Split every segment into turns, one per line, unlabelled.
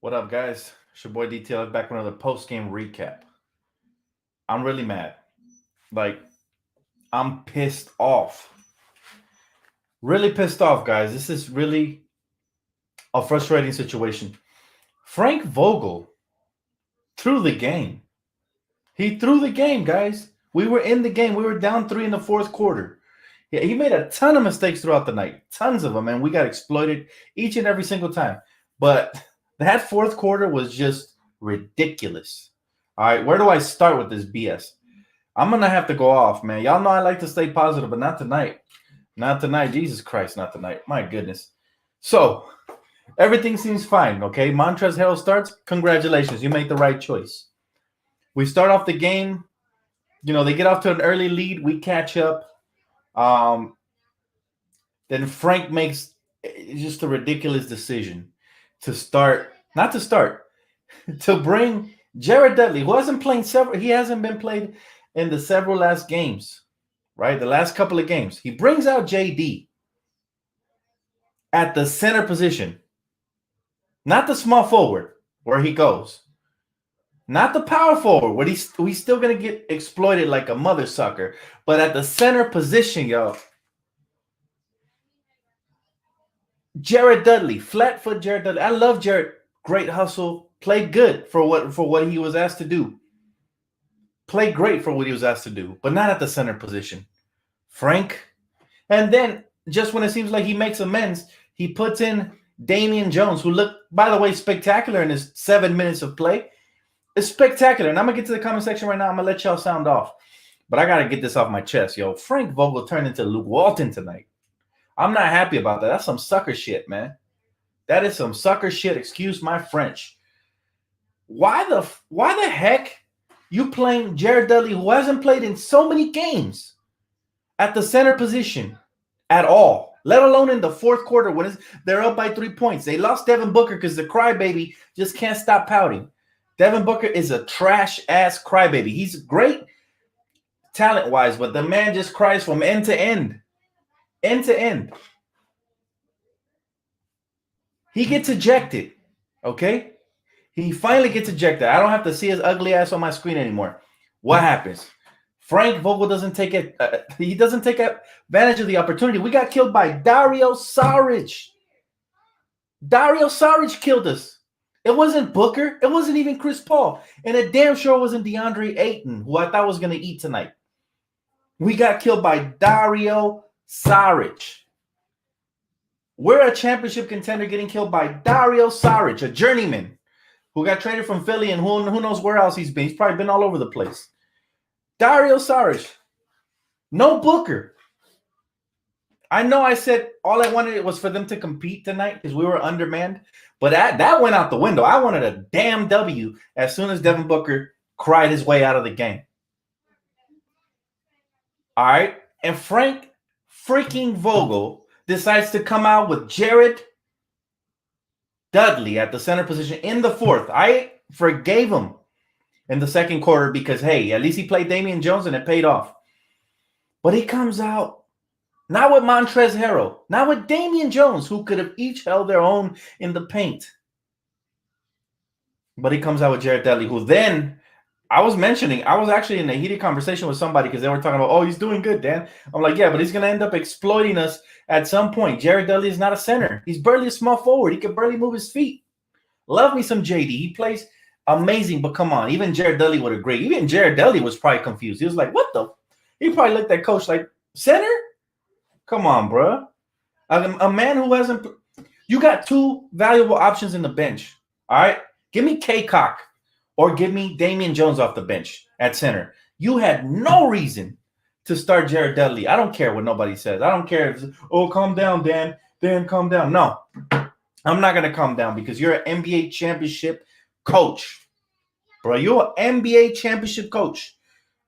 What up, guys? It's your boy DTLF back with another post game recap. I'm really mad. Like, I'm pissed off. Really pissed off, guys. This is really a frustrating situation. Frank Vogel threw the game. He threw the game, guys. We were in the game. We were down 3 in the fourth quarter. Yeah, he made a ton of mistakes throughout the night. Tons of them, and we got exploited each and every single time. But that fourth quarter was just ridiculous. All right, where do I start with this BS? I'm going to have to go off, man. Y'all know I like to stay positive, but not tonight. Not tonight. Jesus Christ, not tonight. My goodness. So, everything seems fine, okay? Montrezl Harrell starts. Congratulations. You made the right choice. We start off the game. You know, they get off to an early lead. We catch up. Then Frank makes just a ridiculous decision to start, not to start, to bring Jared Dudley, who hasn't played he hasn't been played in the several last games, right? The last couple of games. He brings out JD at the center position, not the small forward where he goes, not the power forward where he's still going to get exploited like a mother sucker, but at the center position, y'all. Jared Dudley, flat foot Jared Dudley. I love Jared. Great hustle. Played good for what he was asked to do. Played great for what he was asked to do, but not at the center position. Frank. And then just when it seems like he makes amends, he puts in Damian Jones, who looked, by the way, spectacular in his 7 minutes of play. It's spectacular. And I'm going to get to the comment section right now. I'm going to let y'all sound off. But I got to get this off my chest, yo. Frank Vogel turned into Luke Walton tonight. I'm not happy about that. That's some sucker shit, man. That is some sucker shit. Excuse my French. Why the heck you playing Jared Dudley, who hasn't played in so many games, at the center position at all, let alone in the fourth quarter when they're up by 3 points? They lost Devin Booker because the crybaby just can't stop pouting. Devin Booker is a trash-ass crybaby. He's great talent-wise, but the man just cries from end to end. End to end. He gets ejected, okay? He finally gets ejected. I don't have to see his ugly ass on my screen anymore. What happens? Frank Vogel doesn't take it. He doesn't take advantage of the opportunity. We got killed by Dario Saric. Dario Saric killed us. It wasn't Booker. It wasn't even Chris Paul. And it damn sure wasn't DeAndre Ayton, who I thought was going to eat tonight. We got killed by Dario Saric. We're a championship contender getting killed by Dario Saric, a journeyman who got traded from Philly and who knows where else he's been. He's probably been all over the place. Dario Saric. No Booker. I know I said all I wanted was for them to compete tonight because we were undermanned, but that went out the window. I wanted a damn W as soon as Devin Booker cried his way out of the game. All right. And Frank freaking Vogel decides to come out with Jared Dudley at the center position in the fourth. I forgave him in the second quarter because, hey, at least he played Damian Jones and it paid off. But he comes out not with Montrezl Harrell, not with Damian Jones, who could have each held their own in the paint. But he comes out with Jared Dudley, who then I was actually in a heated conversation with somebody because they were talking about, oh, he's doing good, Dan. I'm like, yeah, but he's going to end up exploiting us at some point. Jared Dudley is not a center. He's barely a small forward. He can barely move his feet. Love me some JD. He plays amazing, but come on. Even Jared Dudley would agree. Even Jared Dudley was probably confused. He was like, what the? He probably looked at coach like, center? Come on, bro. A man who hasn't – you got two valuable options in the bench, all right? Give me K-Cock. Or give me Damian Jones off the bench at center. You had no reason to start Jared Dudley. I don't care what nobody says. I don't care if, oh, calm down, Dan. Dan, calm down. No, I'm not going to calm down because you're an NBA championship coach. Bro, you're an NBA championship coach.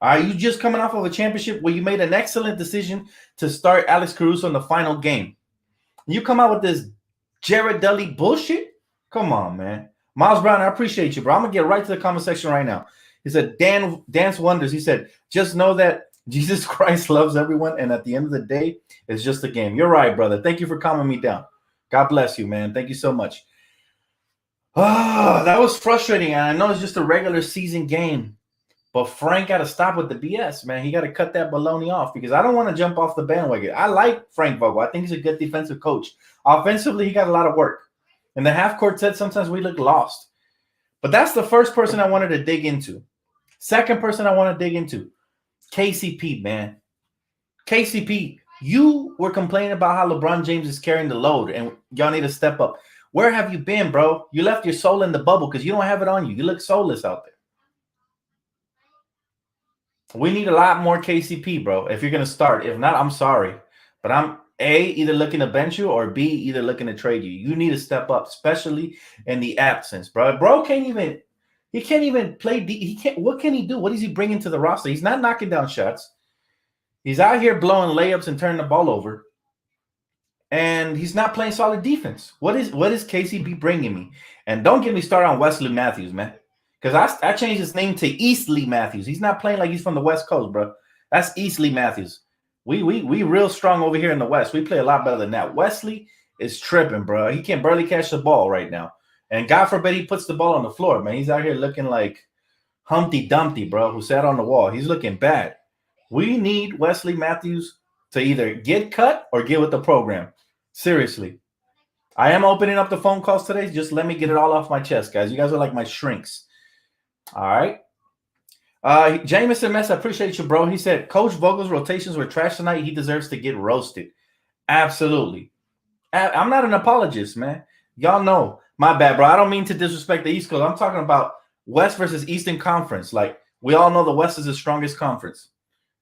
All right, you just coming off of a championship where you made an excellent decision to start Alex Caruso in the final game. You come out with this Jared Dudley bullshit? Come on, man. Miles Brown, I appreciate you, bro. I'm going to get right to the comment section right now. He said, Dance Wonders. He said, just know that Jesus Christ loves everyone, and at the end of the day, it's just a game. You're right, brother. Thank you for calming me down. God bless you, man. Thank you so much. Oh, that was frustrating. I know it's just a regular season game, but Frank got to stop with the BS, man. He got to cut that baloney off because I don't want to jump off the bandwagon. I like Frank Vogel. I think he's a good defensive coach. Offensively, he got a lot of work. In the half court set, sometimes we look lost. But that's the first person I wanted to dig into. Second person I want to dig into, KCP, man. KCP, you were complaining about how LeBron James is carrying the load and y'all need to step up. Where have you been, bro? You left your soul in the bubble because you don't have it on you. You look soulless out there. We need a lot more KCP, bro, if you're going to start. If not, I'm sorry. But I'm, A, either looking to bench you, or B, either looking to trade you. You need to step up, especially in the absence, bro. Bro can't even – he can't even play – he can't – what can he do? What is he bringing to the roster? He's not knocking down shots. He's out here blowing layups and turning the ball over. And he's not playing solid defense. What is KCP bringing me? And don't get me started on Wesley Matthews, man. Because I changed his name to Eastley Matthews. He's not playing like he's from the West Coast, bro. That's Eastley Matthews. We real strong over here in the West. We play a lot better than that. Wesley is tripping, bro. He can barely catch the ball right now. And God forbid he puts the ball on the floor, man. He's out here looking like Humpty Dumpty, bro, who sat on the wall. He's looking bad. We need Wesley Matthews to either get cut or get with the program. Seriously. I am opening up the phone calls today. Just let me get it all off my chest, guys. You guys are like my shrinks. All right. Jameson Mess, I appreciate you, bro. He said, Coach Vogel's rotations were trash tonight. He deserves to get roasted. Absolutely. I'm not an apologist, man. Y'all know. My bad, bro. I don't mean to disrespect the East Coast. I'm talking about West versus Eastern Conference. Like, we all know the West is the strongest conference.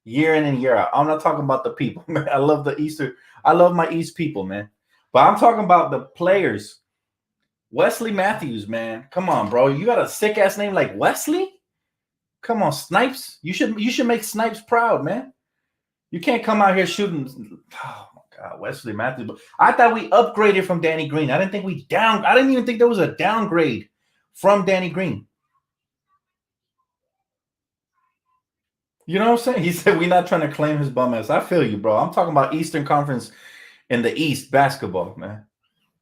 Year in and year out. I'm not talking about the people, man. I love the Eastern. I love my East people, man. But I'm talking about the players. Wesley Matthews, man. Come on, bro. You got a sick ass name like Wesley? Come on, Snipes. You should make Snipes proud, man. You can't come out here shooting. Oh my God, Wesley Matthews. I thought we upgraded from Danny Green. I didn't think we down. I didn't even think there was a downgrade from Danny Green. You know what I'm saying? He said we're not trying to claim his bum ass. I feel you, bro. I'm talking about Eastern Conference in the East basketball, man.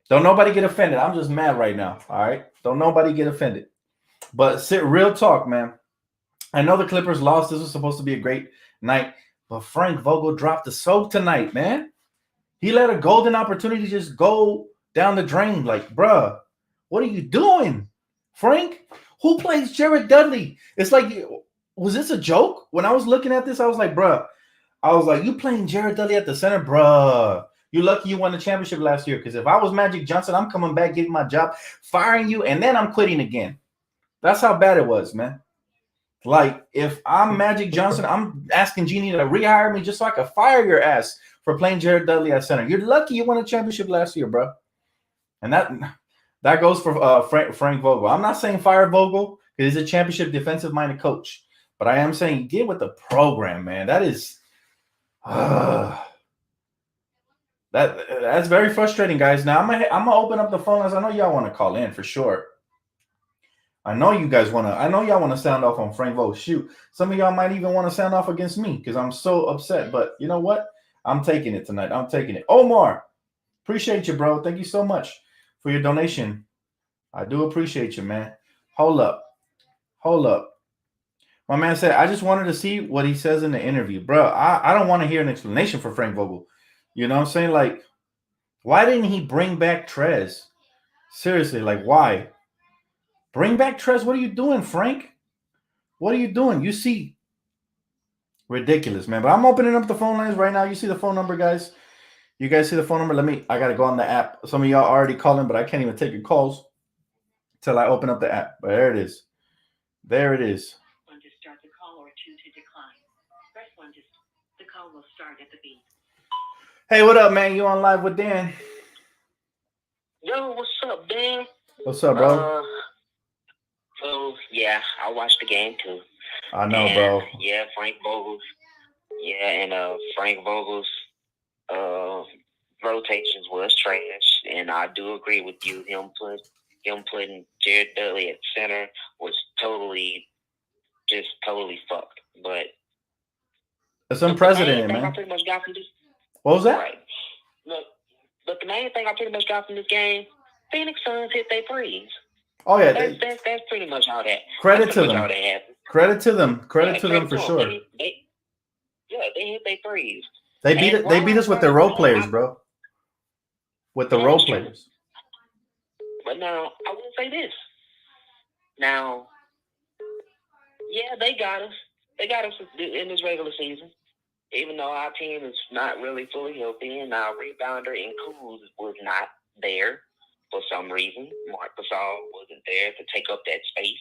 Don't nobody get offended. I'm just mad right now. All right. Don't nobody get offended. But real talk, man. I know the Clippers lost. This was supposed to be a great night. But Frank Vogel dropped the soap tonight, man. He let a golden opportunity just go down the drain. Like, bruh, what are you doing, Frank? Who plays Jared Dudley? It's like, was this a joke? When I was looking at this, I was like, bruh. I was like, you playing Jared Dudley at the center? Bruh. You're lucky you won the championship last year, because if I was Magic Johnson, I'm coming back, getting my job, firing you, and then I'm quitting again. That's how bad it was, man. Like, if I'm Magic Johnson, I'm asking Jeannie to rehire me just so I can fire your ass for playing Jared Dudley at center. You're lucky you won a championship last year, bro. And that goes for Frank Vogel. I'm not saying fire Vogel because he's a championship defensive-minded coach, but I am saying get with the program, man. That is that's very frustrating, guys. Now I'm gonna open up the phone lines. I know y'all want to call in for sure. I know you guys want to. I know y'all want to sound off on Frank Vogel. Shoot, some of y'all might even want to sound off against me because I'm so upset. But you know what? I'm taking it tonight. I'm taking it. Omar, appreciate you, bro. Thank you so much for your donation. I do appreciate you, man. Hold up. My man said, I just wanted to see what he says in the interview. Bro, I don't want to hear an explanation for Frank Vogel. You know what I'm saying? Like, why didn't he bring back Trez? Seriously, like, why? Bring back Trez. What are you doing, Frank? What are you doing? You see, ridiculous, man. But I'm opening up the phone lines right now. You see the phone number, guys? You guys see the phone number? I got to go on the app. Some of y'all already calling, but I can't even take your calls till I open up the app. But there it is. There it is. One to start the call or two to decline. Press one to the call will start at the beep. Hey, what up, man? You on live with Dan?
Yo, what's up, Dan?
What's up, bro?
So yeah, I watched the game too.
I know, bro.
Yeah, Frank Vogel's rotations was trash, and I do agree with you. Him putting Jared Dudley at center was totally fucked. But
it's unprecedented, man.
I pretty much got from this.
What was that?
Right. Look, but the main thing I pretty much got from this game, Phoenix Suns hit their threes.
Oh yeah,
that's pretty much all that.
Credit to
All
them.
that happened.
Credit to them. Credit to them for sure.
They hit their threes.
They beat us with their role players, bro. With the role players.
But now I will say this. Now, yeah, they got us. They got us in this regular season. Even though our team is not really fully healthy, and our rebounder in Kuz was not there for some reason. Mark Gasol wasn't there to take up that space.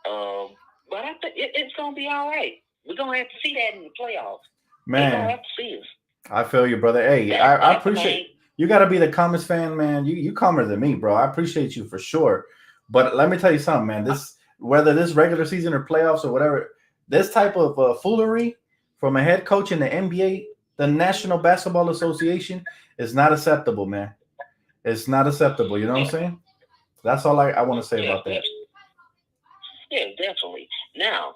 But I think it's gonna be all right. We're gonna have to see that in the playoffs.
Man,
they're gonna have to see us.
I feel you, brother. Hey, I appreciate you. Got to be the calmest fan, man. You calmer than me, bro. I appreciate you for sure. But let me tell you something, man. This whether this regular season or playoffs or whatever, this type of foolery from a head coach in the NBA, the National Basketball Association, is not acceptable, man. It's not acceptable. You know what I'm saying? That's all I want to say about that.
Yeah, definitely. Now,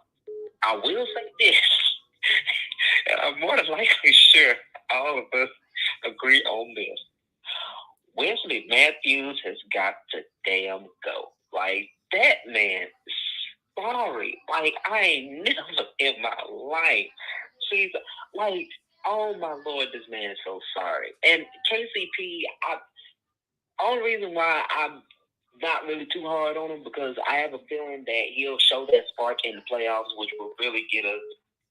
I will say this. And I'm more than likely sure all of us agree on this. Wesley Matthews has got to damn go. Like, that man is sorry. Like, I ain't never in my life. She's like, oh my Lord, this man is so sorry. And KCP, only reason why I'm not really too hard on him because I have a feeling that he'll show that spark in the playoffs, which will really get us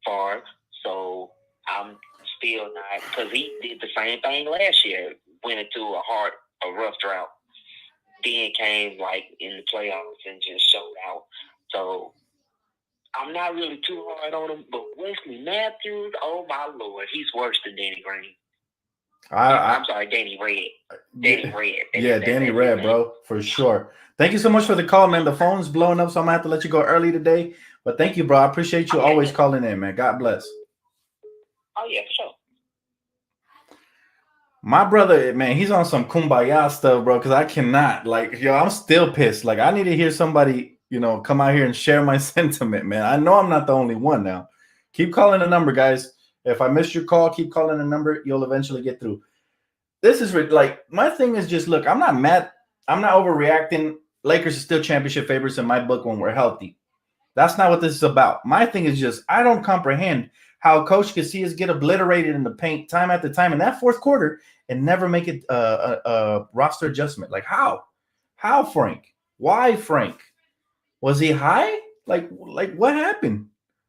far. So I'm still not, because he did the same thing last year, went into a rough drought, then came like in the playoffs and just showed out. So I'm not really too hard on him, but Wesley Matthews, oh my Lord, he's worse than Danny Green. I'm sorry, Danny Red. Danny Red.
Yeah, Danny Red, bro, for sure. Thank you so much for the call, man. The phone's blowing up, so I'm going to have to let you go early today. But thank you, bro. I appreciate you always calling in, man. God bless.
Oh, yeah, for sure.
My brother, man, he's on some kumbaya stuff, bro, because I cannot. Like, yo, I'm still pissed. Like, I need to hear somebody, come out here and share my sentiment, man. I know I'm not the only one now. Keep calling the number, guys. If I missed your call, keep calling the number. You'll eventually get through. This is like, my thing is just, look, I'm not mad. I'm not overreacting. Lakers are still championship favorites in my book when we're healthy. That's not what this is about. My thing is just, I don't comprehend how coach could see us get obliterated in the paint time after time in that fourth quarter and never make it a roster adjustment. Like, how? How, Frank? Why, Frank? Was he high? Like what happened?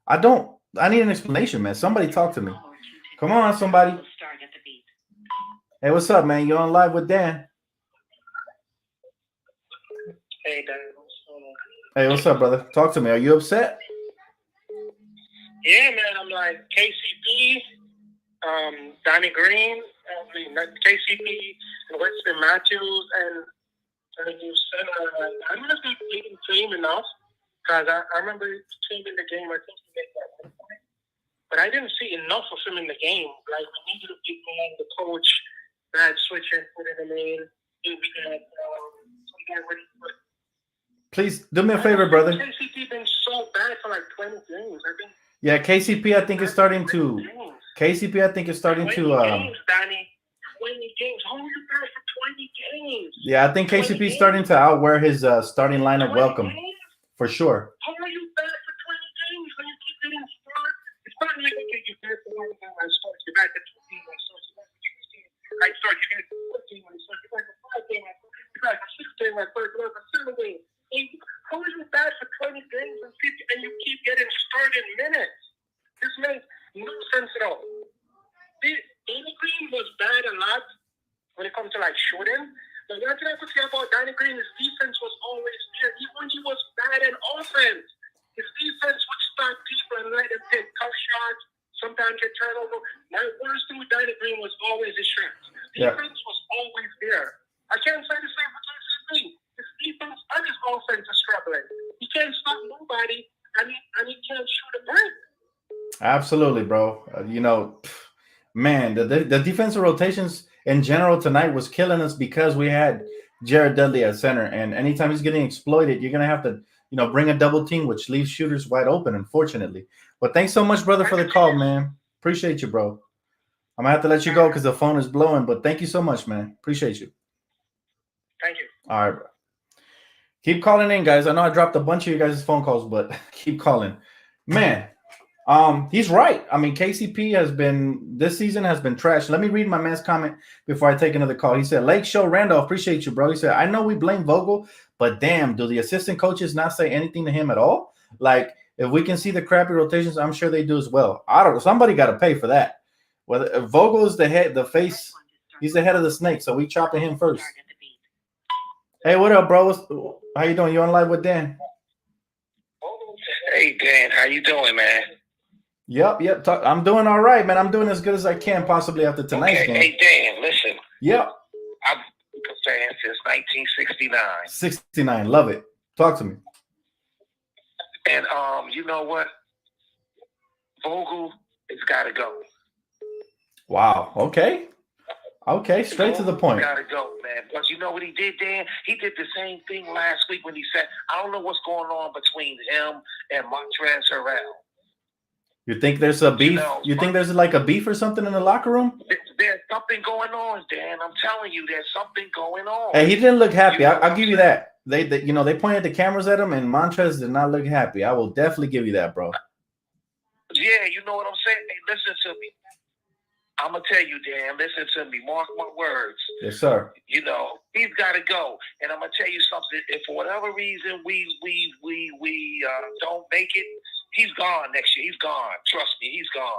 I need an explanation, man. Somebody talk to me. Come on, somebody. Hey, what's up, man? You're on live with Dan.
Hey, Dan.
Hey, what's up, brother? Talk to me. Are you upset?
Yeah, man. I'm like KCP, Danny Green, KCP, and Wesley Matthews, and you said I'm not going to beat team enough because I remember the team in the game. I think he made that 1 point, but I didn't see enough of him in the game. Like we needed a big man. The coach that switching, putting him in. We had some guy ready for.
Please do me a favor, brother.
KCP been so bad for like 20 games.
Yeah, KCP, I think is starting to. KCP, I think is starting to.
20 games. How are you bad for 20 games?
Yeah, I think KCP is starting to outwear his starting lineup welcome. For sure.
How are you bad for 20 games when you keep getting started? It's not like okay, you're bad for 1 game, I start. You're back at 2 games, I start. You're back at 3 games, I start. You're back at 4 games, I start. You're back at 5 games, I start. You're back at 6 games, I start. You're back at 7 games. How are you bad for 20 games and you keep getting started minutes? This makes no sense at all. Danny Green was bad a lot when it comes to like shooting. But one thing I could say about Danny Green, his defense was always there. Even when he was bad in offense, his defense would stop people and let them take tough shots, sometimes get turnover. My worst thing with Danny Green was always his shots. Defense was always there. I can't say the same for KCP. His defense and his offense is struggling. He can't stop nobody, and he can't shoot a break.
Absolutely, bro. Man, the defensive rotations in general tonight was killing us because we had Jared Dudley at center, and anytime he's getting exploited, you're gonna have to, bring a double team, which leaves shooters wide open, unfortunately. But thanks so much, brother, for the call, man. Appreciate you, bro. I'm gonna have to let you go because the phone is blowing, but thank you so much, man. Appreciate you.
Thank you.
All right, bro. Keep calling in, guys. I know I dropped a bunch of you guys' phone calls, but keep calling. Man, he's right. I mean, KCP this season has been trash. Let me read my man's comment before I take another call. He said, Lake Show Randolph, appreciate you, bro. He said, I know we blame Vogel, but damn, do the assistant coaches not say anything to him at all? Like, if we can see the crappy rotations, I'm sure they do as well. I don't know. Somebody got to pay for that. Whether if Vogel is the head, the face, he's the head of the snake, so we chopping him first. Hey, what up, bro? How you doing? You on live with Dan?
Hey, Dan. How you doing, man?
Yep. I'm doing all right, man. I'm doing as good as I can possibly after tonight's game.
Hey, Dan, listen.
Yep.
I've been a fan since 1969.
69. Love it. Talk to me.
And you know what? Vogel has got to go.
Wow. Okay. Straight to the point.
Got to go, man. But you know what he did, Dan? He did the same thing last week when he said, I don't know what's going on between him and Montrezl Harrell.
You think there's a beef? You think there's like a beef or something in the locker room?
There's something going on, Dan. I'm telling you, there's something going on.
Hey, he didn't look happy. I'll give you that. They pointed the cameras at him, and Montrezl did not look happy. I will definitely give you that, bro.
Yeah, you know what I'm saying? Hey, listen to me. I'm gonna tell you, Dan. Listen to me. Mark my words.
Yes, sir.
You know he's got to go, and I'm gonna tell you something. If for whatever reason we don't make it, he's gone next year. He's gone. Trust me, he's gone.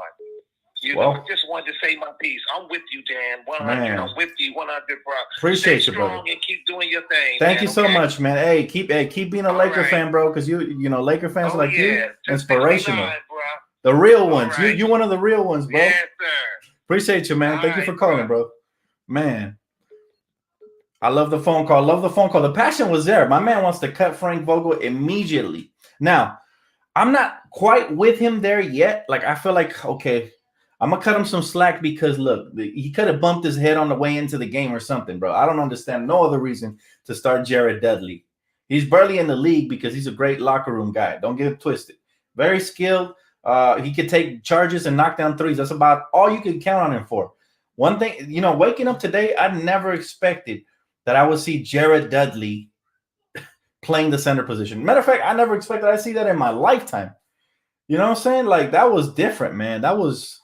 You know, I just wanted to say my piece. I'm with you, Dan. 100. Man. I'm with you, 100, bro.
Appreciate
Stay
you, brother.
And keep doing your thing.
Thank you so much, man. Hey, keep being a Laker fan, bro. Because you Laker fans like you, inspirational. The real ones. Right. You one of the real ones, bro.
Yes, sir.
Appreciate you, man. Thank you for calling, bro. Man, I love the phone call. The passion was there. My man wants to cut Frank Vogel immediately. Now, I'm not quite with him there yet. Like, I feel like, okay, I'm going to cut him some slack because, look, he could have bumped his head on the way into the game or something, bro. I don't understand no other reason to start Jared Dudley. He's barely in the league because he's a great locker room guy. Don't get it twisted. Very skilled. He could take charges and knock down threes. That's about all you can count on him for. One thing, waking up today, I never expected that I would see Jared Dudley playing the center position. Matter of fact, I never expected I'd see that in my lifetime. You know what I'm saying? Like, that was different, man. That was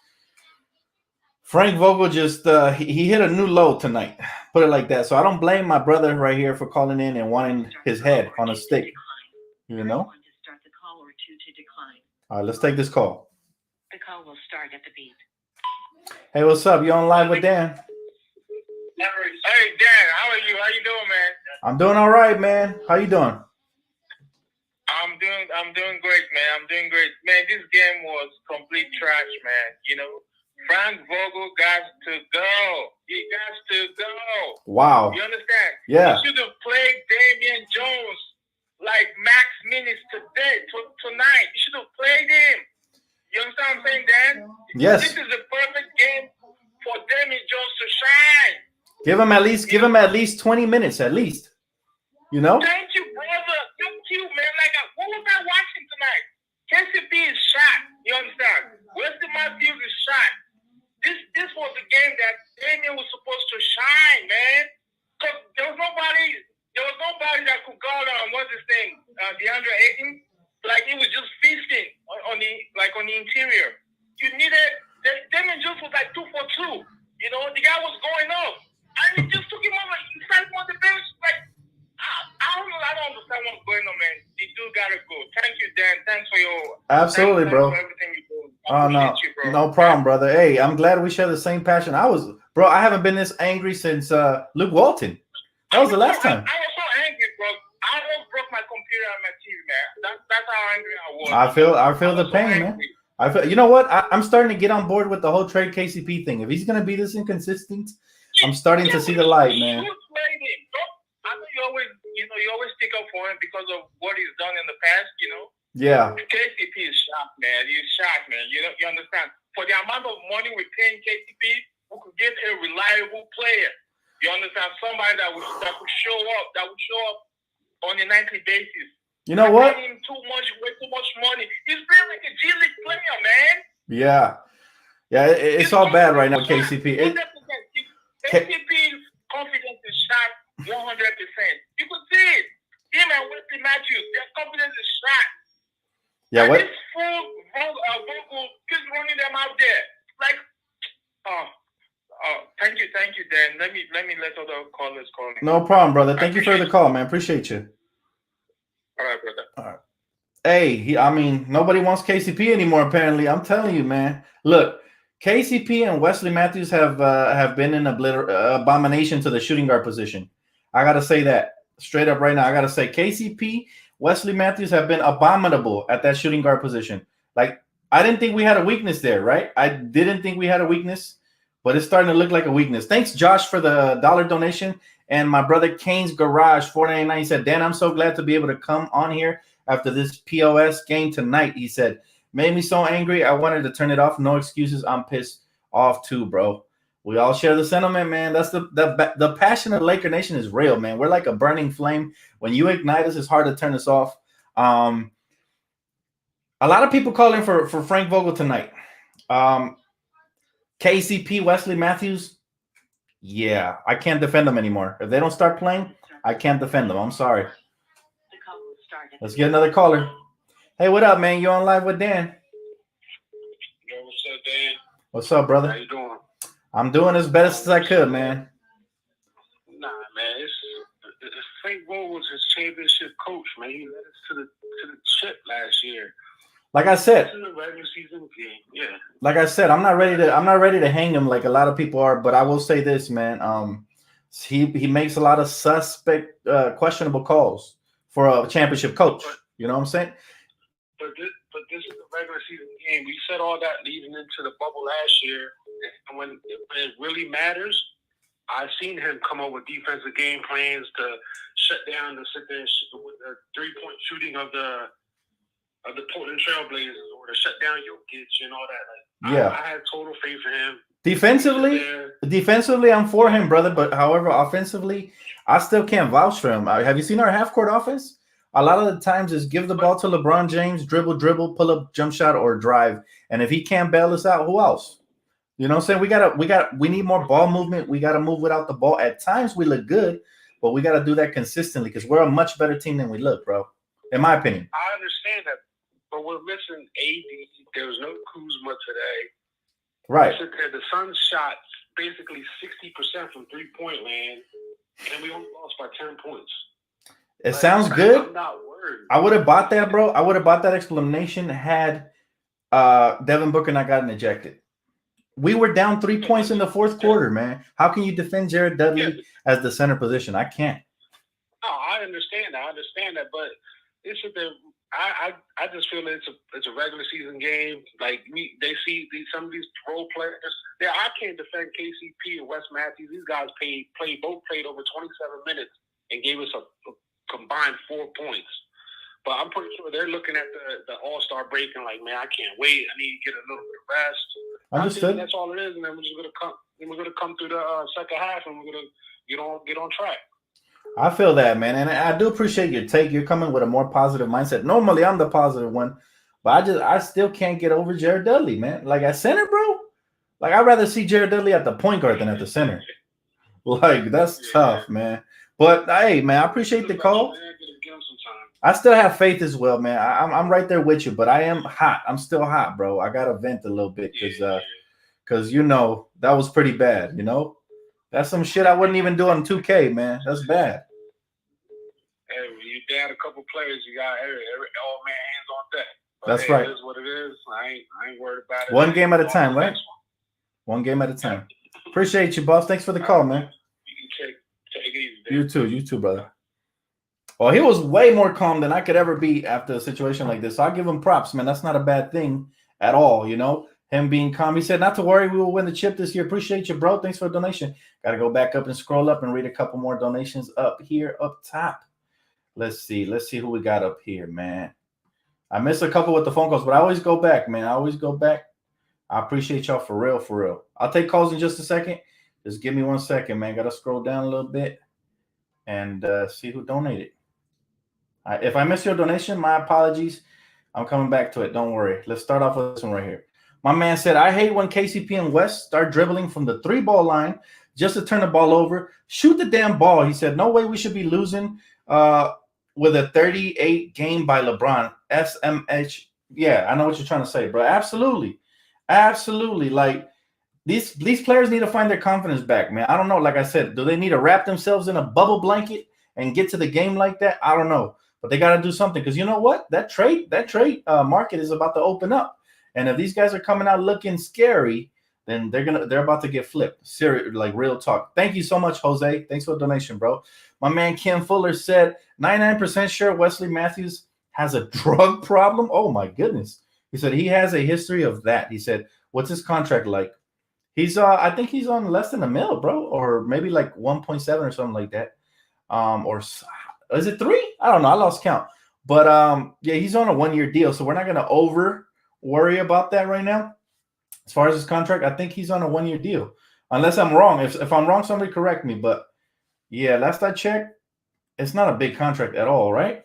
Frank Vogel just he hit a new low tonight. Put it like that. So I don't blame my brother right here for calling in and wanting his head on a stick. You know? All right, let's take this call.
The call will start at the beep.
Hey, what's up? You on live with Dan?
Hey, Dan, how are you? How you doing, man?
I'm doing all right, man. How you doing?
I'm doing great, man. I'm doing great. Man, this game was complete trash, man. You know, Frank Vogel got to go. He got to go.
Wow.
You understand?
Yeah.
He should have played Damian Jones like max minutes tonight. You should have played him. You understand what I'm saying, Dan?
Yes.
This is the perfect game for Damian Jones to shine.
Give him at least 20 minutes, at least. You know?
Thank you, brother. Thank you, man. Like, what was I watching tonight? KCP is shot. You understand? Wesley Matthews is shot. This was the game that Damian was supposed to shine, man. Because there was nobody that could guard on what's his name, DeAndre Ayton. Like, he was just feasting on the interior. You needed Damian Jones was like 2 for 2. You know, the guy was going up, and he just took him over. He started him on the bench. Like, I don't understand what's going on, man. The dude gotta go. Thank you, Dan. Thanks for your
absolutely, bro.
For everything you do.
Oh no, you, bro. No problem, brother. Hey, I'm glad we share the same passion. I haven't been this angry since Luke Walton. That was the last time.
I was so angry, bro. I almost broke my computer and my TV, man. That's how angry I was.
I feel the pain, man. You know what? I'm starting to get on board with the whole trade KCP thing. If he's gonna be this inconsistent, I'm starting to see the light, man.
I know you always stick up for him because of what he's done in the past, you know.
Yeah.
KCP is shocked, man. He's shocked, man. You understand? For the amount of money we're paying KCP, we could get a reliable player. You understand? Somebody that would show up on a nightly basis.
You know what?
Paying him way too much money. He's playing like a G League player, man.
Yeah. Yeah, it's all bad right now, KCP.
KCP's confidence is shot 100%. You could see it. Him and Matthews. Their confidence is shot.
Yeah, what?
This full Vogel just running them out there. Like, thank you, Dan. Let me let other callers call in.
No problem, brother. Thank you for the call, man. Appreciate you.
All right, brother.
All right. Hey, I mean, nobody wants KCP anymore, apparently. I'm telling you, man. Look, KCP and Wesley Matthews have been an abomination to the shooting guard position. I got to say that straight up right now. I got to say KCP, Wesley Matthews have been abominable at that shooting guard position. Like, I didn't think we had a weakness there, right? I didn't think we had a weakness, but it's starting to look like a weakness. Thanks, Josh, for the $1 donation. And my brother Kane's Garage, $4.99, he said, Dan, I'm so glad to be able to come on here after this POS game tonight. He said, made me so angry, I wanted to turn it off. No excuses. I'm pissed off too, bro. We all share the sentiment, man. That's the passion of Laker Nation is real, man. We're like a burning flame. When you ignite us, it's hard to turn us off. A lot of people calling for Frank Vogel tonight. KCP, Wesley Matthews, yeah, I can't defend them anymore. If they don't start playing, I can't defend them. I'm sorry. Let's get another caller. Hey, what up, man? You on live with Dan?
Yo, what's up, Dan?
What's up, brother?
How you doing?
I'm doing as best as I could, man.
Nah, man, it's Frank Vogel's his championship coach, man. He led us to the chip last year.
Like I said,
It's in the regular season game, yeah.
Like I said, I'm not ready to hang him like a lot of people are, but I will say this, man. He makes a lot of suspect, questionable calls for a championship coach. You know what I'm saying?
But this is a regular season game. We said all that leading into the bubble last year, and when it really matters, I've seen him come up with defensive game plans to shut down the sit there with the 3-point shooting of the Portland Trailblazers, or to shut down Jokic and all that. Like,
Yeah,
I had total faith in him.
Defensively, I'm for him, brother. But however, offensively, I still can't vouch for him. Have you seen our half-court offense? A lot of the times is give the ball to LeBron James, dribble, pull up, jump shot, or drive. And if he can't bail us out, who else? You know what I'm saying? We need more ball movement. We got to move without the ball. At times we look good, but we got to do that consistently because we're a much better team than we look, bro. In my opinion.
I understand that, but we're missing AD. There was no Kuzma today.
Right.
The Suns shot basically 60% from 3-point land, and we only lost by 10 points.
It sounds good.
I'm not worried.
I would have bought that, bro. I would have bought that explanation had Devin Booker not gotten ejected. We were down 3 points in the fourth quarter, man. How can you defend Jared Dudley as the center position? I can't.
Oh, I understand that, but it's I just feel that it's a regular season game. Like they see some of these role players. Yeah, I can't defend KCP and Wes Matthews. These guys both played over 27 minutes and gave us a combined 4 points. But I'm pretty sure they're looking at the All-Star break and like, man, I can't wait. I need to get a little bit of rest.
Understood.
That's all it is, and then we're just gonna come. Then we're gonna come through the second half, and we're gonna get on track.
I feel that, man, and I do appreciate your take. You're coming with a more positive mindset. Normally, I'm the positive one, but I still can't get over Jared Dudley, man. Like at center, bro. Like I'd rather see Jared Dudley at the point guard than at the center. Like that's tough, man. But hey, man, I appreciate the call. I still have faith as well, man. I'm right there with you, but I am hot. I'm still hot, bro. I gotta vent a little bit because you know that was pretty bad. You know, that's some shit I wouldn't even do on 2K, man. That's bad.
Hey, when you down a couple players, you got every all man hands on deck. But
that's right.
It is what it is. I ain't worried about it.
One game at a time, right? One game at a time. Appreciate you, boss. Thanks for the call, man.
You take it easy.
You too, brother. Well, he was way more calm than I could ever be after a situation like this. So I'll give him props, man. That's not a bad thing at all, you know, him being calm. He said, not to worry, we will win the chip this year. Appreciate you, bro. Thanks for the donation. Got to go back up and scroll up and read a couple more donations up here up top. Let's see who we got up here, man. I missed a couple with the phone calls, but I always go back, man. I always go back. I appreciate y'all for real. I'll take calls in just a second. Just give me 1 second, man. Got to scroll down a little bit and see who donated. If I missed your donation, my apologies. I'm coming back to it. Don't worry. Let's start off with this one right here. My man said, I hate when KCP and West start dribbling from the 3-ball line just to turn the ball over. Shoot the damn ball. He said, no way we should be losing with a 38 game by LeBron. SMH. Yeah, I know what you're trying to say, bro. Absolutely. Like these players need to find their confidence back, man. I don't know. Like I said, do they need to wrap themselves in a bubble blanket and get to the game like that? I don't know. But they got to do something, because you know what? That trade market is about to open up. And if these guys are coming out looking scary, then they're about to get flipped. Serious, like real talk. Thank you so much, Jose. Thanks for the donation, bro. My man Kim Fuller said 99% sure Wesley Matthews has a drug problem. Oh my goodness. He said he has a history of that. He said, what's his contract like? He's I think he's on less than $1 million, bro, or maybe like 1.7 or something like that. Or is it 3? I don't know. I lost count. But yeah, he's on a 1-year deal, so we're not gonna over worry about that right now. As far as his contract, I think he's on a 1-year deal. Unless I'm wrong. If I'm wrong, somebody correct me. But yeah, last I checked, it's not a big contract at all, right?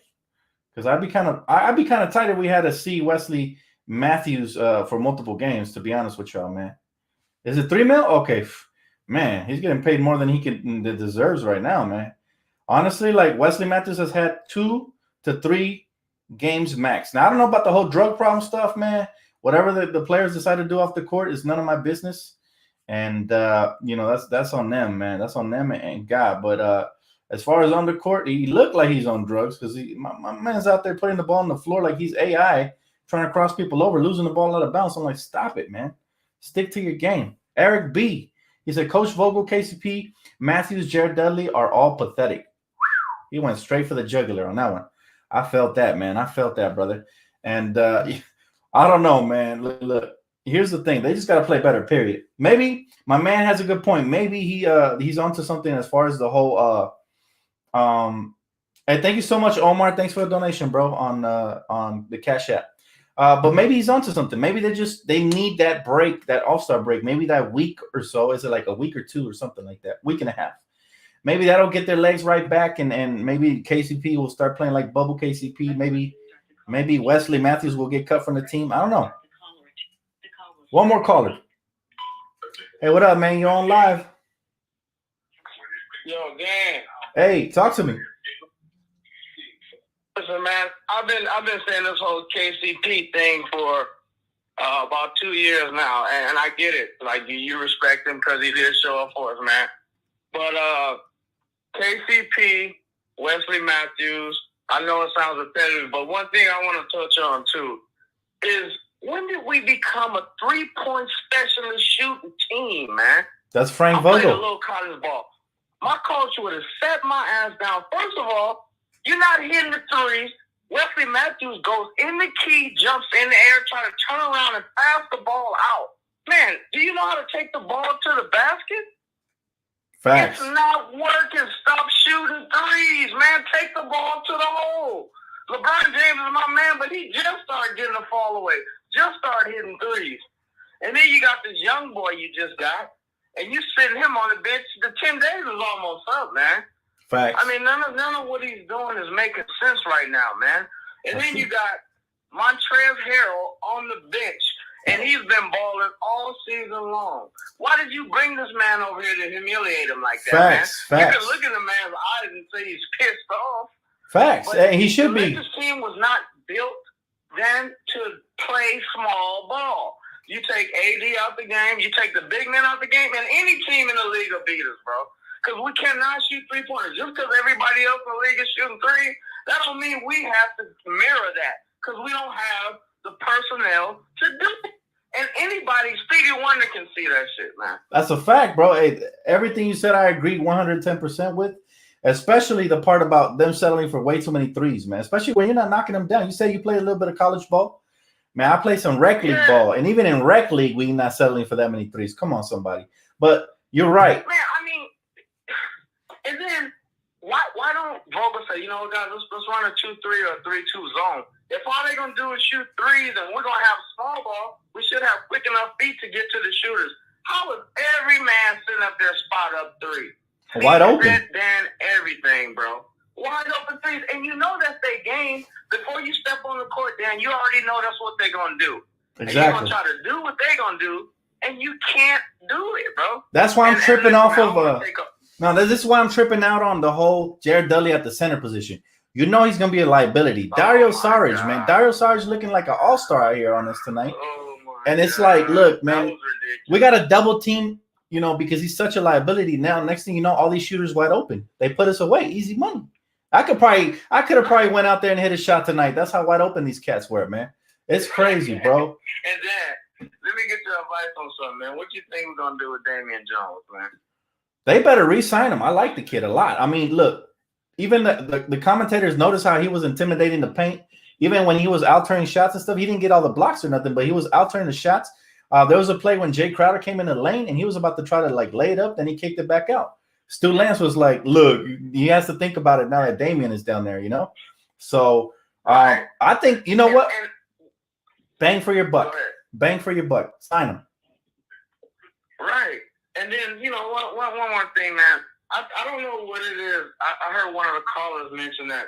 Because I'd be kind of tight if we had to see Wesley Matthews for multiple games, to be honest with y'all, man. Is it $3 million? Okay, man, he's getting paid more than he deserves right now, man. Honestly, like Wesley Matthews has had 2 to 3 games max. Now I don't know about the whole drug problem stuff, man. Whatever the players decide to do off the court is none of my business, and you know that's on them, man. That's on them and God. But as far as on the court, he looked like he's on drugs, because my man's out there putting the ball on the floor like he's AI, trying to cross people over, losing the ball out of bounds. I'm like, stop it, man. Stick to your game. Eric B. He said, Coach Vogel, KCP, Matthews, Jared Dudley are all pathetic. He went straight for the jugular on that one. I felt that, man. I felt that, brother. And I don't know, man. Look, here's the thing. They just got to play better, period. Maybe my man has a good point. Maybe he's onto something as far as the whole hey, thank you so much, Omar. Thanks for the donation, bro, on the Cash App. But maybe he's onto something. Maybe they need that break, that All-Star break. Maybe that week or so. Is it like a week or 2 or something like that? Week and a half. Maybe that'll get their legs right back, and maybe KCP will start playing like bubble KCP. Maybe Wesley Matthews will get cut from the team. I don't know. One more caller. Hey, what up, man? You're on live.
Yo, gang.
Hey, talk to me.
Listen, man, I've been saying this whole KCP thing for about 2 years now, and I get it. Like, you respect him because he did show up for us, man. But KCP, Wesley Matthews, I know it sounds repetitive, but one thing I want to touch on too is, when did we become a 3-point specialist shooting team, man?
That's Frank
I played a
Vogel.
little college ball. My coach would have set my ass down. First of all, you're not hitting the threes. Wesley Matthews goes in the key, jumps in the air, trying to turn around and pass the ball out. Man, do you know how to take the ball to the basket?
Facts.
It's not working. Stop shooting threes, man. Take the ball to the hole. LeBron James is my man, but he just started getting a fall away. Just started hitting threes. And then you got this young boy you just got, and you sitting him on the bench. The 10 days is almost up, man.
Facts.
I mean, none of what he's doing is making sense right now, man. And then you got Montrezl Harrell on the bench, and he's been balling all season long. Why did you bring this man over here to humiliate him like that,
Facts.
man?
Facts.
You can look in the man's eyes and say he's pissed off.
Facts. Hey, he should be.
This team was not built then to play small ball. You take AD out the game, you take the big men out the game, and any team in the league will beat us, bro. Because we cannot shoot 3-pointers. Just because everybody else in the league is shooting 3, that don't mean we have to mirror that. Because we don't have the personnel to do it. And anybody, Stevie Wonder can see that shit, man.
That's a fact, bro. Hey, everything you said, I agree 110% with. Especially the part about them settling for way too many threes, man. Especially when you're not knocking them down. You say you play a little bit of college ball. Man, I play some rec league ball. And even in rec league, we're not settling for that many threes. Come on, somebody. But you're right.
Man, I mean, and then why don't Vogel say, you know, guys, let's run a 2-3 or a 3-2 zone. If all they're going to do is shoot threes and we're going to have small ball, we should have quick enough feet to get to the shooters. How is every man sitting up there spot up 3?
Wide open.
Dan, everything, bro. Wide open threes. And you know that's their game. Before you step on the court, Dan, you already know that's what they're going to do.
Exactly.
And you're going to try to do what they're going to do, and you can't do it, bro.
That's why I'm tripping off of
–
no, this is why I'm tripping out on the whole Jared Dudley at the center position. you know he's gonna be a liability. Dario Saric, man. Dario Saric looking like an all-star out here on us tonight. And it's like, look, man, we got a double team, you know, because he's such a liability. Now, next thing you know, all these shooters wide open. They put us away. Easy money. I could have probably went out there and hit a shot tonight. That's how wide open these cats were, man. It's crazy, bro.
And then let me get your advice on something, man. What you think we're gonna do with Damian Jones, man?
They better re-sign him. I like the kid a lot. I mean, look, even the commentators notice how he was intimidating the paint. Even when he was out turning shots and stuff, he didn't get all the blocks or nothing, but he was out turning the shots. There was a play when Jay Crowder came in the lane and he was about to try to like lay it up, then he kicked it back out. Stu Lance was like, look, he has to think about it now that Damian is down there, you know? So I think, you know what? Bang for your buck. Bang for your buck. Sign him.
Right. And then, you know, one more thing, man. I don't know what it is. I heard one of the callers mention that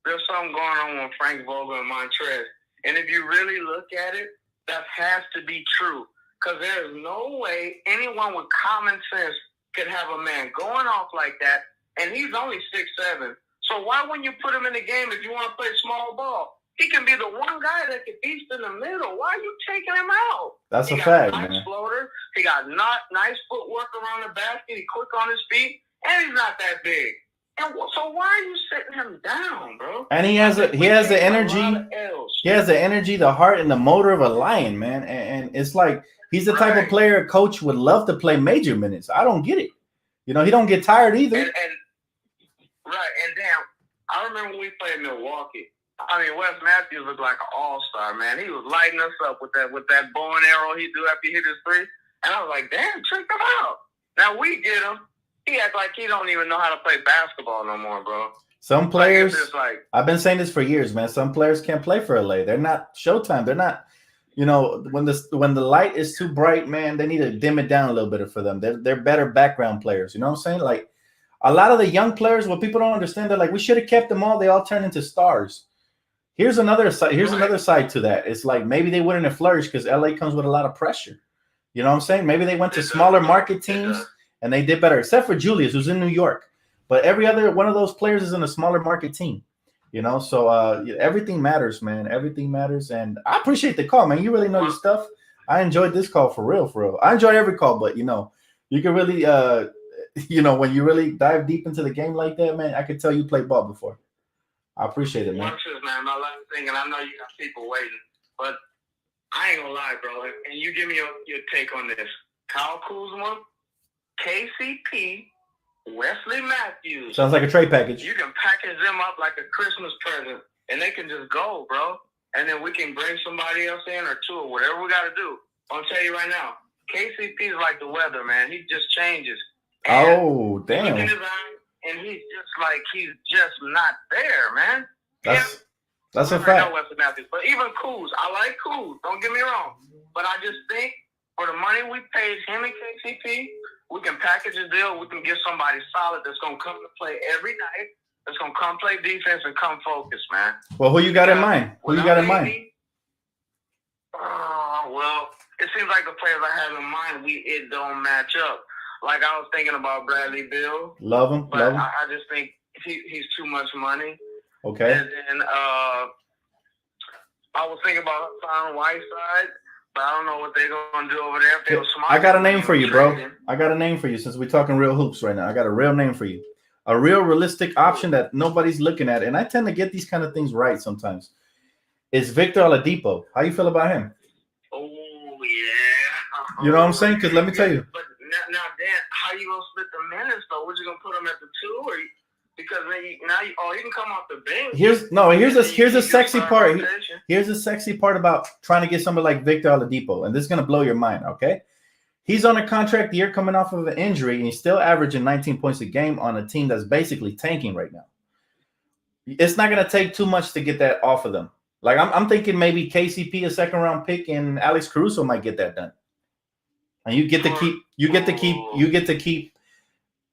there's something going on with Frank Vogel and Montrez. And if you really look at it, that has to be true. Because there's no way anyone with common sense could have a man going off like that. And he's only 6'7". So why wouldn't you put him in the game if you want to play small ball? He can be the one guy that can beast in the middle. Why are you taking him out?
That's a fact,
nice
man.
Floater. He got nice footwork around the basket. He's quick on his feet. And he's not that big. And so why are you sitting him down, bro?
And he has the energy. He has the energy, the heart, and the motor of a lion, man. And it's like he's the type of player a coach would love to play major minutes. I don't get it. You know, he don't get tired either.
And damn, I remember when we played Milwaukee. I mean, Wes Matthews looked like an all-star, man. He was lighting us up with that bow and arrow he do after he hit his three. And I was like, damn, check him out. Now we get him. He acts like he don't even know how to play basketball no more, bro.
Some players, I've been saying this for years, man. Some players can't play for LA. They're not Showtime. They're not, you know, when the light is too bright, man, they need to dim it down a little bit for them. They're better background players. You know what I'm saying? Like a lot of the young players, what people don't understand, they're like, we should have kept them all. They all turned into stars. Here's another side. Here's another side to that. It's like maybe they wouldn't have flourished because LA comes with a lot of pressure. You know what I'm saying? Maybe they went to smaller market teams and they did better, except for Julius, who's in New York. But every other one of those players is in a smaller market team. You know, so everything matters, man. Everything matters. And I appreciate the call, man. You really know your stuff. I enjoyed this call for real, for real. I enjoy every call, but you know, you can really you know, when you really dive deep into the game like that, man, I could tell you played ball before. I appreciate it, man.
Watch this, man. My last thing, and I know you got people waiting, but I ain't gonna lie, bro. And you give me your take on this. Kyle Kuzma, KCP, Wesley Matthews.
Sounds like a trade package.
You can package them up like a Christmas present, and they can just go, bro. And then we can bring somebody else in or two or whatever we got to do. I'll tell you right now, KCP is like the weather, man. He just changes. And
oh, damn.
Look in his eyes, and he's just not there, man.
That's a fact.
Wesley Matthews, but even Kuz, I like Kuz. Don't get me wrong, but I just think for the money we paid him and KCP, we can package a deal. We can get somebody solid that's gonna come to play every night. That's gonna come play defense and come focus, man.
Well, who you got in mind? Who you got in mind?
Well, it seems like the players I have in mind, it don't match up. Like I was thinking about Bradley Beal.
Love him,
but
love him.
I just think he's too much money.
Okay.
And then I was thinking about Hassan Whiteside, but I don't know what they're gonna do over there. If they were smart,
I got a name for you, bro. I got a name for you since we're talking real hoops right now. I got a real name for you. A real realistic option that nobody's looking at. And I tend to get these kind of things right sometimes. Is Victor Oladipo. How you feel about him?
Oh, yeah.
You know what I'm saying? Because let me tell you.
But now, Dan, how you going to split the minutes, though? What you going to put him at the two? Or because he can come off the bench. Here's a sexy part. Here's a sexy part about trying to get somebody like Victor Oladipo. And this is going to blow your mind, okay?
He's on a contract year coming off of an injury, and he's still averaging 19 points a game on a team that's basically tanking right now. It's not going to take too much to get that off of them. Like I'm thinking maybe KCP, a second-round pick, and Alex Caruso might get that done. And you get to keep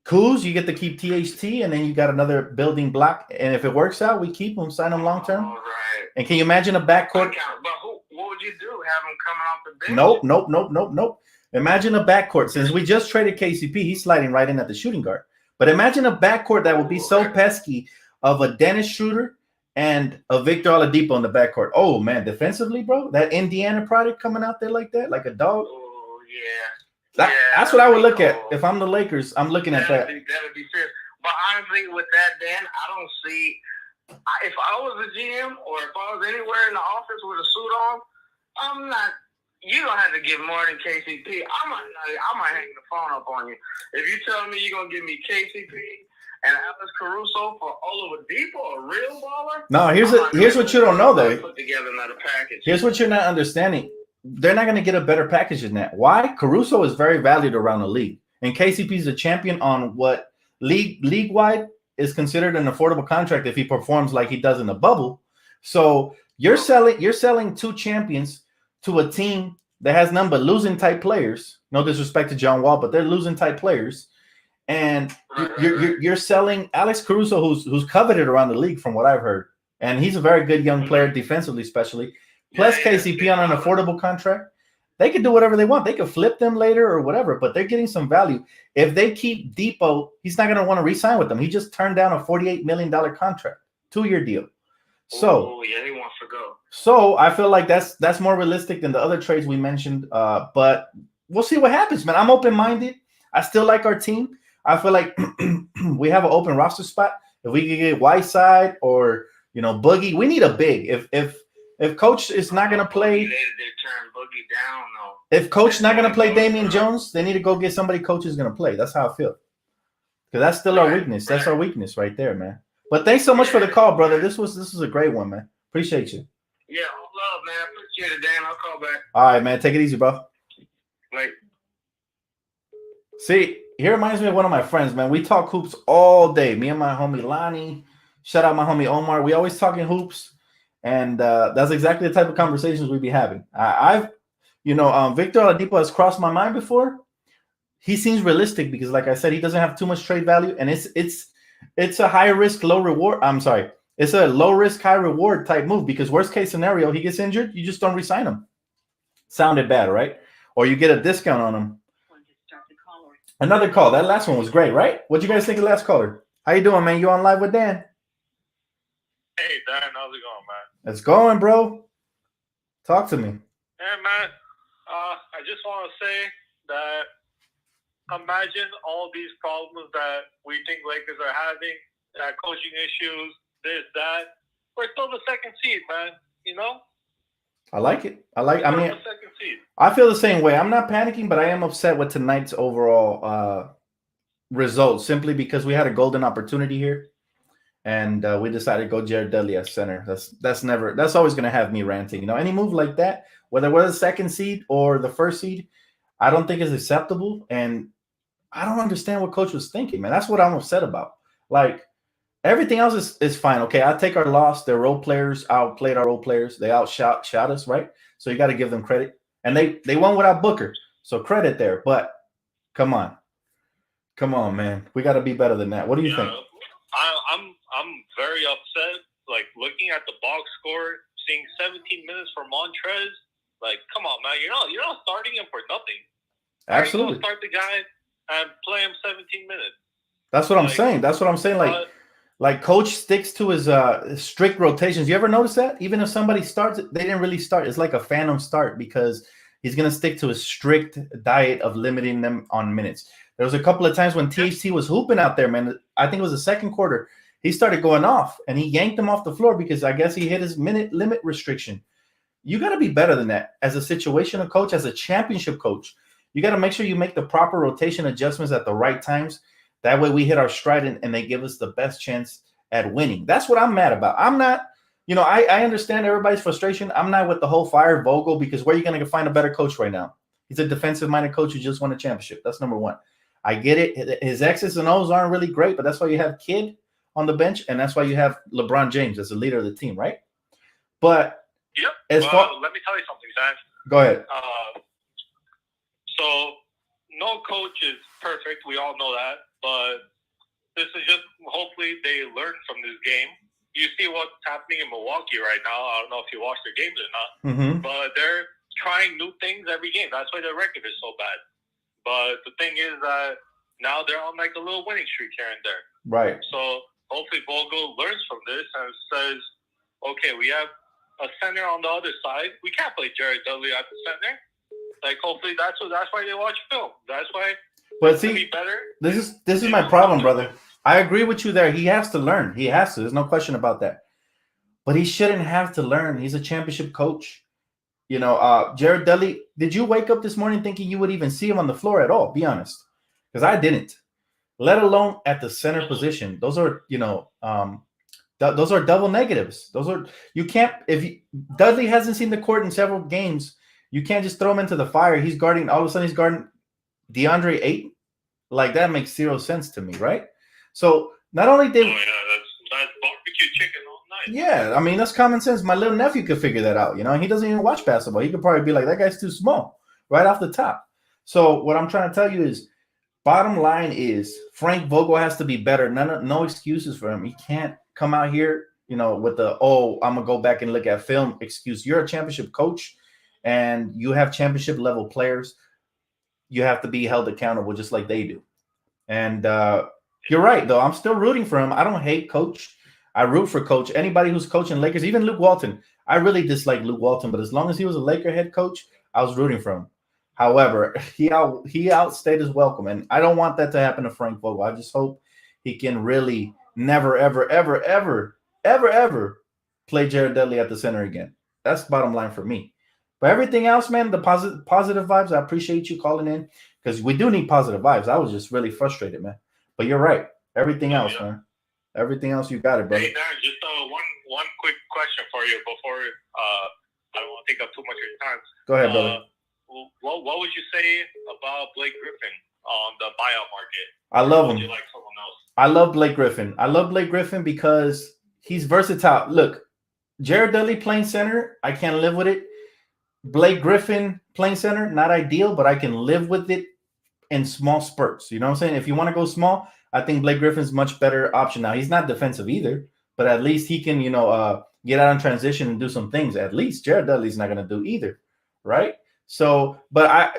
Kuz, you get to keep THT, and then you got another building block. And if it works out, we keep him, sign him long term.
Right.
And can you imagine a backcourt?
But what would you do? Have him coming off the bench?
Nope. Imagine a backcourt. Since we just traded KCP, he's sliding right in at the shooting guard. But imagine a backcourt that would be so pesky of a Dennis Schroeder and a Victor Oladipo in the backcourt. Oh man, defensively, bro, that Indiana product coming out there like that, like a dog.
Oh yeah.
That's what I would look at if I'm the Lakers. I'm looking at that.
That'd be fair. But honestly, with that, Dan, I don't see. If I was a GM or if I was anywhere in the office with a suit on, I'm not. You don't have to give more than KCP. I might hang the phone up on you. If you tell me you're gonna give me KCP and Alex Caruso for Oladipo, a real baller.
No, here's what you don't know though.
Put together another package.
Here's what you're not understanding. They're not going to get a better package than that. Why? Caruso is very valued around the league, and KCP is a champion on what league wide is considered an affordable contract if he performs like he does in the bubble. So you're selling two champions to a team that has none but losing type players. No disrespect to John Wall, but they're losing type players, and you're selling Alex Caruso, who's coveted around the league from what I've heard, and he's a very good young player defensively, especially. Plus KCP on an affordable contract. They can do whatever they want. They can flip them later or whatever, but they're getting some value. If they keep Depot, he's not going to want to re-sign with them. He just turned down a $48 million contract, 2-year deal. So
yeah, he wants to go.
So I feel like that's more realistic than the other trades we mentioned. But we'll see what happens, man. I'm open-minded. I still like our team. I feel like we have an open roster spot. If we could get Whiteside or Boogie, we need a big. If Coach is not going to play,
they turn Boogie down, though.
If Coach not going to play Damian Jones, they need to go get somebody Coach is going to play. That's how I feel. Because that's still our weakness. That's our weakness right there, man. But thanks so much for the call, brother. This was a great one, man. Appreciate you.
Yeah, love, man. Appreciate it, Dan. I'll call back.
All right, man. Take it easy, bro.
Right.
See, he reminds me of one of my friends, man. We talk hoops all day. Me and my homie Lonnie. Shout out my homie Omar. We always talking hoops. And that's exactly the type of conversations we be having. Victor Oladipo has crossed my mind before. He seems realistic because, like I said, he doesn't have too much trade value, and it's a high risk, low reward. I'm sorry, it's a low risk, high reward type move because worst case scenario, he gets injured, you just don't re-sign him. Sounded bad, right? Or you get a discount on him. Another call. That last one was great, right? What'd you guys think of the last caller? How you doing, man? You on live with Dan?
Hey, Dan, how's it going, man?
It's going, bro. Talk to me.
Hey, man. I just want to say that imagine all these problems that we think Lakers are having, coaching issues, this, that. We're still the second seed, man.
I like it.
The second seed.
I feel the same way. I'm not panicking, but I am upset with tonight's overall results simply because we had a golden opportunity here. And we decided to go Jared Dudley as center. That's always going to have me ranting. Any move like that, whether we're the second seed or the first seed, I don't think is acceptable. And I don't understand what Coach was thinking, man. That's what I'm upset about. Like, everything else is fine. Okay, I take our loss. Their role players outplayed our role players. They outshot us, right? So you got to give them credit. And they won without Booker. So credit there. But come on, man. We got to be better than that. What do you think?
I'm very upset. Like, looking at the box score, seeing 17 minutes for Montrez. Like, come on, man. You're not starting him for nothing.
Absolutely.
Start the guy and play him 17 minutes.
That's what I'm saying. That's what I'm saying. Like Coach sticks to his strict rotations. You ever notice that? Even if somebody starts, they didn't really start. It's like a phantom start because he's going to stick to a strict diet of limiting them on minutes. There was a couple of times when THT was hooping out there, man. I think it was the second quarter. He started going off, and he yanked him off the floor because I guess he hit his minute limit restriction. You got to be better than that as a situational coach, as a championship coach. You got to make sure you make the proper rotation adjustments at the right times. That way we hit our stride and they give us the best chance at winning. That's what I'm mad about. I'm not, I understand everybody's frustration. I'm not with the whole fire Vogel because where are you going to find a better coach right now? He's a defensive-minded coach who just won a championship. That's number one. I get it. His X's and O's aren't really great, but that's why you have Kidd on the bench, and that's why you have LeBron James as the leader of the team, right? But
yep.
Let
me tell you something, Sam.
Go ahead.
So no coach is perfect. We all know that. But this is just hopefully they learn from this game. You see what's happening in Milwaukee right now. I don't know if you watch their games or not.
Mm-hmm.
But they're trying new things every game. That's why their record is so bad. But the thing is that now they're on like a little winning streak here and there.
Right.
So hopefully Vogel learns from this and says, okay, we have a center on the other side. We can't play Jared Dudley at the center. Like, hopefully that's why they watch film. That's why.
But
to
see,
be better.
this is my problem, brother. I agree with you there. He has to learn. He has to. There's no question about that. But he shouldn't have to learn. He's a championship coach. You know, Jared Dudley, did you wake up this morning thinking you would even see him on the floor at all? Be honest. Because I didn't. Let alone at the center position. Those are, you know, those are double negatives. Those are, you can't, Dudley hasn't seen the court in several games, you can't just throw him into the fire. He's guarding, all of a sudden he's guarding DeAndre Ayton. Like, that makes zero sense to me, right? So not only did
that's barbecue chicken all night.
Yeah, I mean, that's common sense. My little nephew could figure that out. You know, he doesn't even watch basketball. He could probably be like, that guy's too small right off the top. So what I'm trying to tell you is, bottom line is Frank Vogel has to be better. No excuses for him. He can't come out here, you know, with the, oh, I'm going to go back and look at film excuse. You're a championship coach and you have championship level players. You have to be held accountable just like they do. And you're right, though. I'm still rooting for him. I don't hate Coach. I root for Coach. Anybody who's coaching Lakers, even Luke Walton. I really dislike Luke Walton, but as long as he was a Laker head coach, I was rooting for him. However, he outstayed his welcome, and I don't want that to happen to Frank Vogel. I just hope he can really never, ever, ever, ever, ever, ever play Jared Dudley at the center again. That's the bottom line for me. But everything else, man, the positive vibes, I appreciate you calling in because we do need positive vibes. I was just really frustrated, man. But you're right. Everything else, man. Everything else, you got it, brother.
Hey, Darren, just one quick question for you before I don't want to take up too much of your time.
Go ahead, brother.
What would you say about Blake Griffin on the buyout market?
I love him.
Would you like someone else?
I love Blake Griffin. I love Blake Griffin because he's versatile. Look, Jared Dudley playing center, I can't live with it. Blake Griffin playing center, not ideal, but I can live with it in small spurts. You know what I'm saying? If you want to go small, I think Blake Griffin's much better option. Now, he's not defensive either, but at least he can, you know, get out in transition and do some things. At least Jared Dudley's not going to do either, right? So, but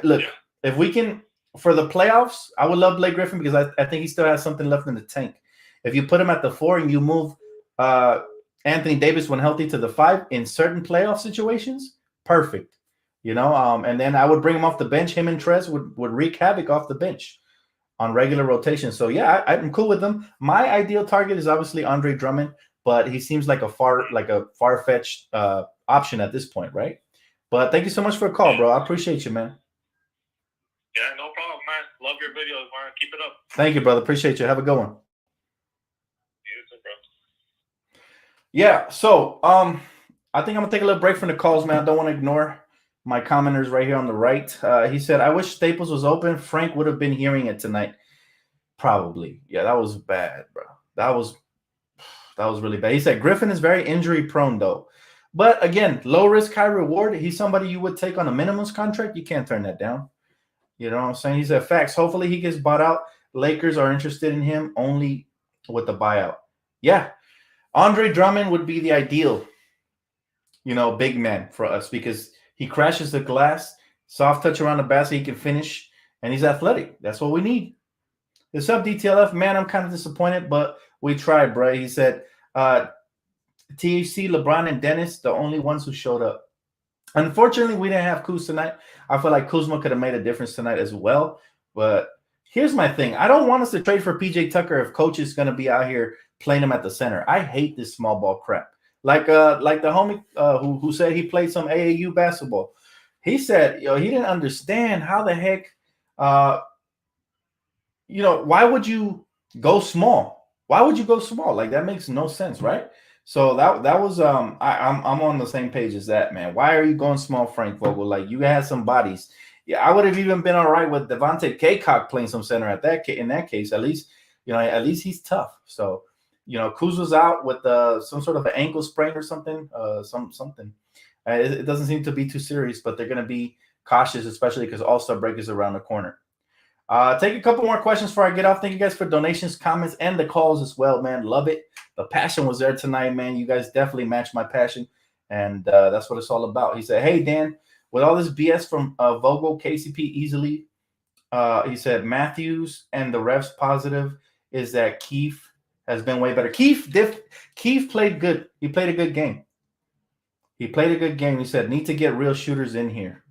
if we can, for the playoffs, I would love Blake Griffin because I think he still has something left in the tank. If you put him at the 4 and you move Anthony Davis when healthy to the 5 in certain playoff situations, perfect. You know, and then I would bring him off the bench. Him and Trez would wreak havoc off the bench on regular rotation. So, yeah, I'm cool with them. My ideal target is obviously Andre Drummond, but he seems like a far-fetched option at this point, right? But thank you so much for a call, bro. I appreciate you, man.
Yeah, no problem, man. Love your videos, man. Keep it up.
Thank you, brother. Appreciate you. Have a good one.
You too, bro.
Yeah, so I think I'm going to take a little break from the calls, man. I don't want to ignore my commenters right here on the right. He said, I wish Staples was open. Frank would have been hearing it tonight. Probably. Yeah, that was bad, bro. That was really bad. He said, Griffin is very injury prone, though. But again, low risk, high reward. He's somebody you would take on a minimums contract. You can't turn that down. You know what I'm saying? He said, facts. Hopefully he gets bought out. Lakers are interested in him only with the buyout. Yeah. Andre Drummond would be the ideal, you know, big man for us because he crashes the glass, soft touch around the basket, he can finish, and he's athletic. That's what we need. What's up, DTLF? Man, I'm kind of disappointed, but we tried, bro. He said, THC, LeBron, and Dennis, the only ones who showed up. Unfortunately, we didn't have Kuz tonight. I feel like Kuzma could have made a difference tonight as well. But here's my thing. I don't want us to trade for PJ Tucker if Coach is going to be out here playing him at the center. I hate this small ball crap. Like the homie who said he played some AAU basketball. He said, he didn't understand how the heck, why would you go small? Why would you go small? Like, that makes no sense, right? So that was I'm on the same page as that, man. Why are you going small, Frank Vogel? Like, you had some bodies. Yeah, I would have even been all right with Devontae Kaycock playing some center in that case. At least he's tough. So, Kuz was out with some sort of an ankle sprain or something. Something. It doesn't seem to be too serious, but they're going to be cautious, especially because All-Star break is around the corner. Take a couple more questions before I get off. Thank you guys for donations, comments, and the calls as well, man. Love it. The passion was there tonight, man. You guys definitely matched my passion, and that's what it's all about. He said, hey, Dan, with all this BS from Vogel, KCP easily, he said, Matthews and the refs positive is that Keefe has been way better. Keefe played good. He played a good game. He played a good game. He said, need to get real shooters in here.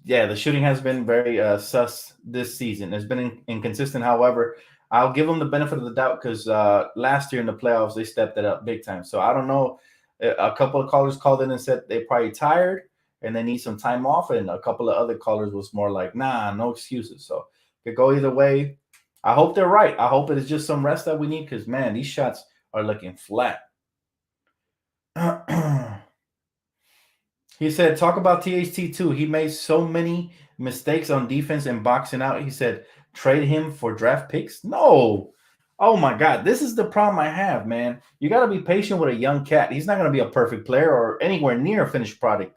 Yeah, the shooting has been very sus this season. It's been inconsistent. However, I'll give them the benefit of the doubt because last year in the playoffs, they stepped it up big time. So I don't know. A couple of callers called in and said they're probably tired and they need some time off. And a couple of other callers was more like, nah, no excuses. So it could go either way. I hope they're right. I hope it is just some rest that we need because, man, these shots are looking flat. He said, talk about THT too. He made so many mistakes on defense and boxing out. He said, trade him for draft picks. No. Oh, my God. This is the problem I have, man. You got to be patient with a young cat. He's not going to be a perfect player or anywhere near a finished product.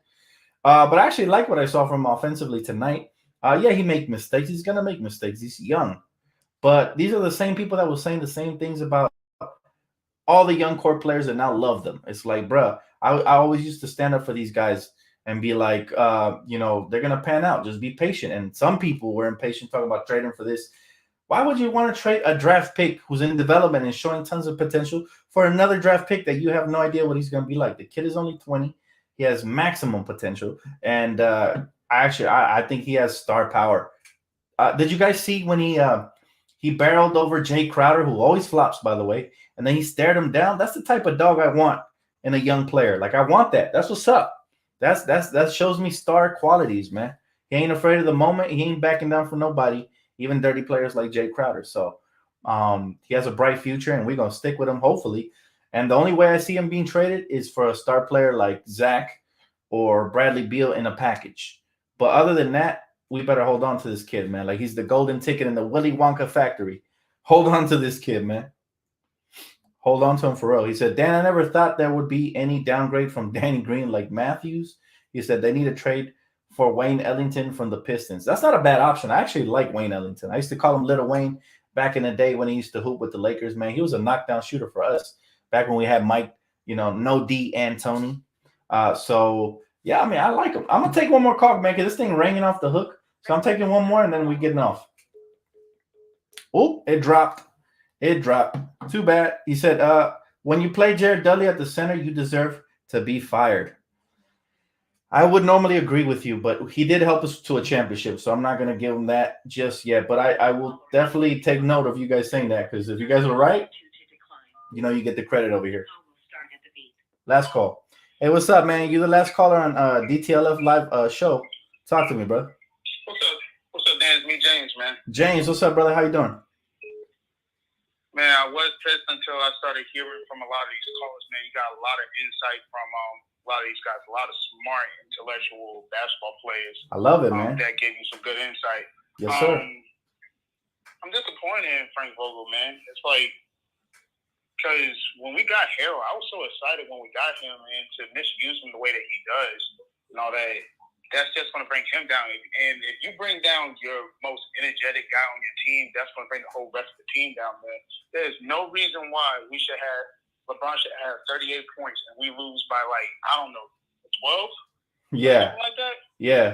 But I actually like what I saw from him offensively tonight. Yeah, he made mistakes. He's going to make mistakes. He's young. But these are the same people that were saying the same things about all the young core players that now love them. It's like, bruh, I always used to stand up for these guys and be like, you know, they're going to pan out. Just be patient. And some people were impatient talking about trading for this. Why would you want to trade a draft pick who's in development and showing tons of potential for another draft pick that you have no idea what he's going to be like? The kid is only 20. He has maximum potential. And I think he has star power. Did you guys see when he barreled over Jay Crowder, who always flops, by the way, and then he stared him down? That's the type of dog I want in a young player. Like, I want that. That's what's up. That shows me star qualities, man. He ain't afraid of the moment. He ain't backing down for nobody, even dirty players like Jay Crowder. So he has a bright future, and we're going to stick with him, hopefully. And the only way I see him being traded is for a star player like Zach or Bradley Beal in a package. But other than that, we better hold on to this kid, man. Like, he's the golden ticket in the Willy Wonka factory. Hold on to this kid, man. Hold on to him for real. He said, Dan, I never thought there would be any downgrade from Danny Green like Matthews. He said they need a trade for Wayne Ellington from the Pistons. That's not a bad option. I actually like Wayne Ellington. I used to call him Little Wayne back in the day when he used to hoop with the Lakers, man. He was a knockdown shooter for us back when we had Mike, you know, no D and Tony. So, yeah, I mean, I like him. I'm going to take one more call, man, because this thing ringing off the hook. So I'm taking one more, and then we getting off. Oh, it dropped. It dropped. Too bad. He said, when you play Jared Dudley at the center, you deserve to be fired. I would normally agree with you, but he did help us to a championship, so I'm not going to give him that just yet. But I will definitely take note of you guys saying that, because if you guys are right, you know, you get the credit over here. Last call. Hey, what's up, man? You're the last caller on DTLF Live show. Talk to me, brother.
What's up? What's up, Dan? It's me, James, man.
James, what's up, brother? How you doing?
Man, I was pissed until I started hearing from a lot of these callers, man. You got a lot of insight from a lot of these guys, a lot of smart, intellectual basketball players.
I love it, man.
That gave you some good insight.
Yes, sir.
I'm disappointed in Frank Vogel, man. It's like, because when we got Harold, I was so excited when we got him, and to misuse him the way that he does and all that, that's just going to bring him down. And if you bring down your most energetic guy on your team, that's going to bring the whole rest of the team down, man. There's no reason why we should have LeBron should have 38 points and we lose by, like, I don't know, 12?
Yeah.
Something like that?
Yeah.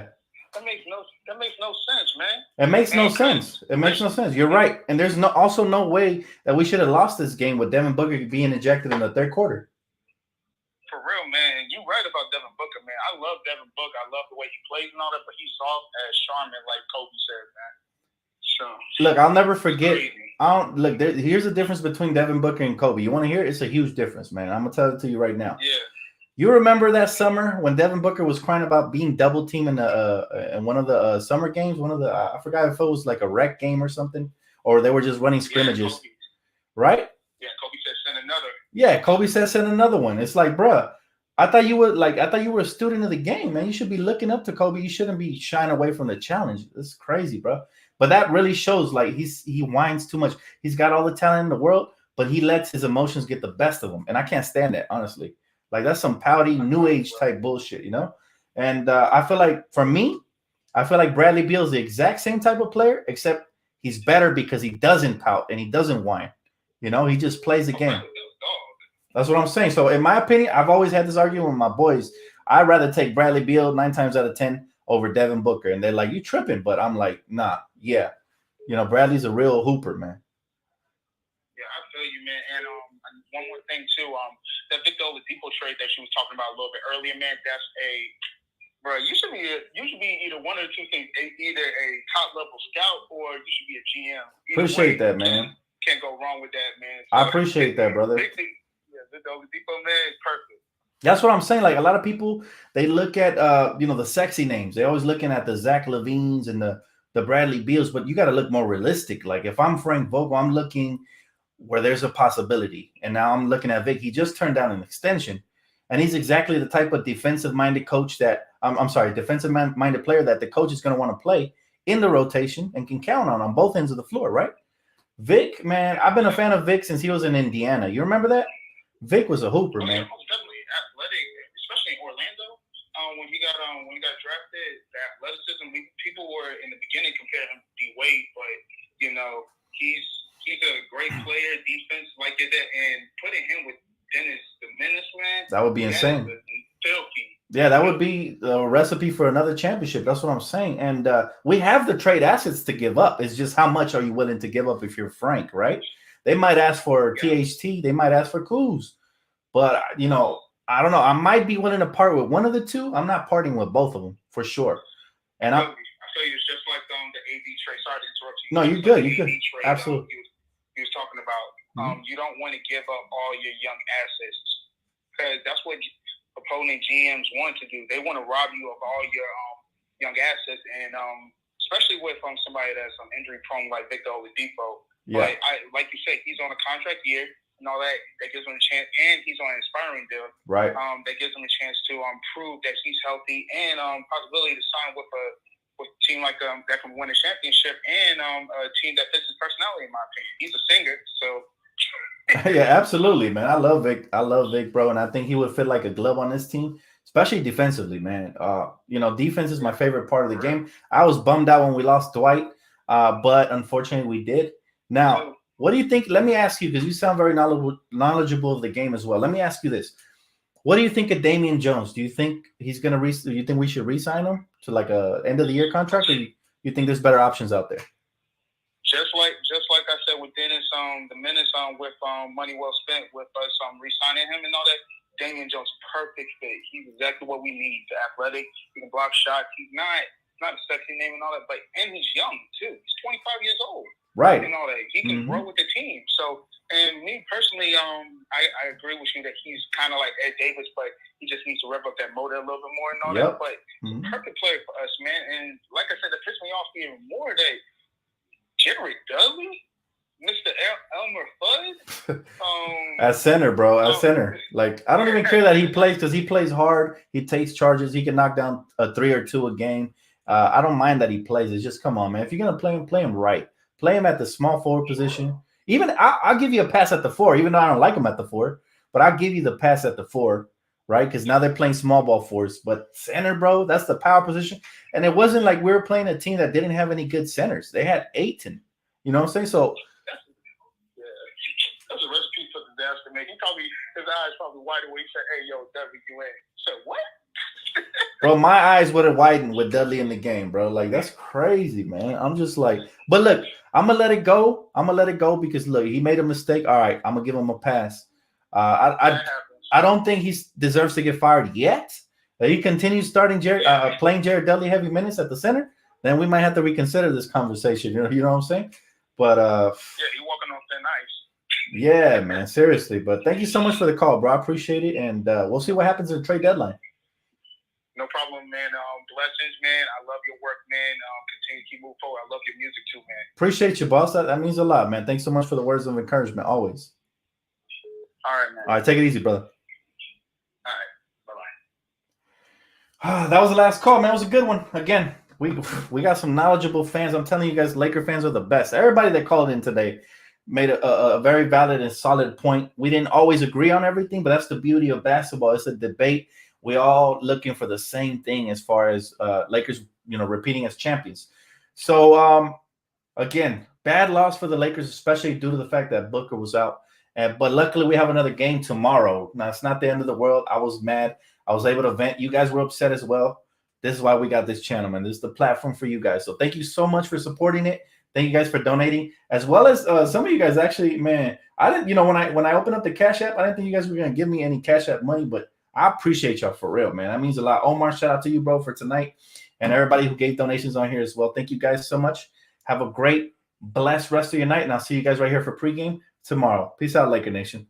That makes no sense, man.
It makes no sense. It makes no sense. You're right. And there's also no way that we should have lost this game with Devin Booker being ejected in the third quarter.
For real, man. You're right about Devin Booker, man. I love Devin Booker. I love the way he plays and all that, but he's soft as Charmin, like Kobe said, man. So
look, I'll never forget. Here's the difference between Devin Booker and Kobe. You want to hear it? It's a huge difference, man. I'm gonna tell it to you right now.
Yeah.
You remember that summer when Devin Booker was crying about being double teamed in one of the summer games? One of the I forgot if it was like a rec game or something, or they were just running scrimmages, right?
Yeah, Kobe said send another.
Yeah, Kobe said send another one. It's like, bruh, I thought you were a student of the game, man. You should be looking up to Kobe. You shouldn't be shying away from the challenge. It's crazy, bro. But that really shows like he whines too much. He's got all the talent in the world, but he lets his emotions get the best of him, and I can't stand that, honestly. Like, that's some pouty new age type bullshit, you know? And I feel like, for me, I feel like Bradley Beal is the exact same type of player, except he's better because he doesn't pout and he doesn't whine. You know, he just plays the game. That's what I'm saying. So, in my opinion, I've always had this argument with my boys. I'd rather take Bradley Beal 9 times out of 10 over Devin Booker. And they're like, you tripping. But I'm like, nah, yeah. You know, Bradley's a real hooper, man.
Yeah, I feel you, man. And one more thing, too. Victor Oladipo trade that she was talking about a little bit earlier, man, that's bro, you should be either one or two things, either a top level scout or you should be a GM.
Appreciate that, man.
Can't go wrong with that, man.
So, I appreciate that, brother.
Victor Oladipo, man, is perfect.
That's what I'm saying. Like a lot of people, they look at the sexy names. They're always looking at the Zach LaVines and the Bradley Beals, but you got to look more realistic. Like if I'm Frank Vogel, I'm looking where there's a possibility. And now I'm looking at Vic. He just turned down an extension. And he's exactly the type of defensive-minded coach that defensive-minded player that the coach is going to want to play in the rotation and can count on both ends of the floor, right? Vic, man, I've been a fan of Vic since he was in Indiana. You remember that? Vic was a hooper, man.
Definitely athletic, especially in Orlando. When he got drafted, the athleticism, people were in the beginning comparing him to D-Wade, but he's a great player, defense like that, and putting him with Dennis the Menace, man,
that would be insane.
Filthy.
Yeah, that would be a recipe for another championship. That's what I'm saying. And we have the trade assets to give up. It's just how much are you willing to give up if you're Frank, right? They might ask for THT. They might ask for Kuz. But, I don't know. I might be willing to part with one of the two. I'm not parting with both of them for sure. And
I feel you. It's just like the AD trade. Sorry to interrupt you.
No, you're good. You're good. Absolutely.
He was talking about you don't want to give up all your young assets because that's what opponent GMs want to do. They want to rob you of all your young assets, and especially with somebody that's injury prone like Victor Oladipo.
Yeah.
But like you said, he's on a contract year and all that. That gives him a chance, and he's on an expiring deal.
Right.
That gives him a chance to prove that he's healthy and possibility to sign with a team like that can win a championship and a team that fits his personality. In my opinion, he's a singer, so.
Yeah, absolutely, man. I love Vic, bro, and I think he would fit like a glove on this team, especially defensively, man. Defense is my favorite part of the game. I was bummed out when we lost Dwight, but unfortunately we did. Now, what do you think? Let me ask you, because you sound very knowledgeable of the game as well. Let me ask you this. What do you think of Damian Jones? Do you think he's going to do you think we should re-sign him to like a end of the year contract, or you think there's better options out there?
Just like I said with Dennis, the Menace with money well spent with us re-signing him and all that. Damian Jones, perfect fit. He's exactly what we need. The athletic, he can block shots. He's not a sexy name and all that, and he's young too. He's 25 years old.
Right.
And all that. He can grow with the team. So, and me personally, I agree with you that he's kind of like Ed Davis, but he just needs to rev up that motor a little bit more and all that. But perfect player for us, man. And like I said, that pissed me off even more that Jared Dudley, Mr. Elmer Fudd,
at center, bro. At center. Like, I don't even care that he plays because he plays hard. He takes charges. He can knock down a 3 or 2 a game. I don't mind that he plays. It's just, come on, man. If you're going to play him right. Play him at the small forward position. Even I'll give you a pass at the 4, even though I don't like him at the 4. But I'll give you the pass at the 4, right? Because now they're playing small ball 4s. But center, bro, that's the power position. And it wasn't like we were playing a team that didn't have any good centers. They had Ayton. You know what I'm saying? So
that's a recipe for disaster, man. His eyes probably widened when he said, "Hey, yo, Dudley, you in?" So what?
Bro, my eyes would have widened with Dudley in the game, bro. Like, that's crazy, man. I'm just like, but look, I'm gonna let it go. Because look, he made a mistake. All right, I'm gonna give him a pass. I don't think he deserves to get fired yet. If he continues playing Jared Dudley heavy minutes at the center, then we might have to reconsider this conversation. You know what I'm saying? But
yeah, he walking on thin ice.
Yeah, man, seriously. But thank you so much for the call, bro. I appreciate it, and we'll see what happens in the trade deadline.
No problem, man. Blessings, man. I love your work, man. Continue to keep moving forward. I love your music too, man.
Appreciate you, boss. That means a lot, man. Thanks so much for the words of encouragement, always.
All right, man.
All right, take it easy, brother.
All right, bye-bye.
That was the last call, man. It was a good one. Again, we got some knowledgeable fans. I'm telling you guys, Laker fans are the best. Everybody that called in today made a very valid and solid point. We didn't always agree on everything, but that's the beauty of basketball. It's a debate. We're all looking for the same thing as far as Lakers, repeating as champions. So, again, bad loss for the Lakers, especially due to the fact that Booker was out. But luckily, we have another game tomorrow. Now, it's not the end of the world. I was mad. I was able to vent. You guys were upset as well. This is why we got this channel, man. This is the platform for you guys. So thank you so much for supporting it. Thank you guys for donating, as well as some of you guys actually, man. I didn't, you know, when I opened up the Cash App, I didn't think you guys were gonna give me any Cash App money, but I appreciate y'all for real, man. That means a lot. Omar, shout out to you, bro, for tonight, and everybody who gave donations on here as well. Thank you guys so much. Have a great, blessed rest of your night, and I'll see you guys right here for pregame tomorrow. Peace out, Laker Nation.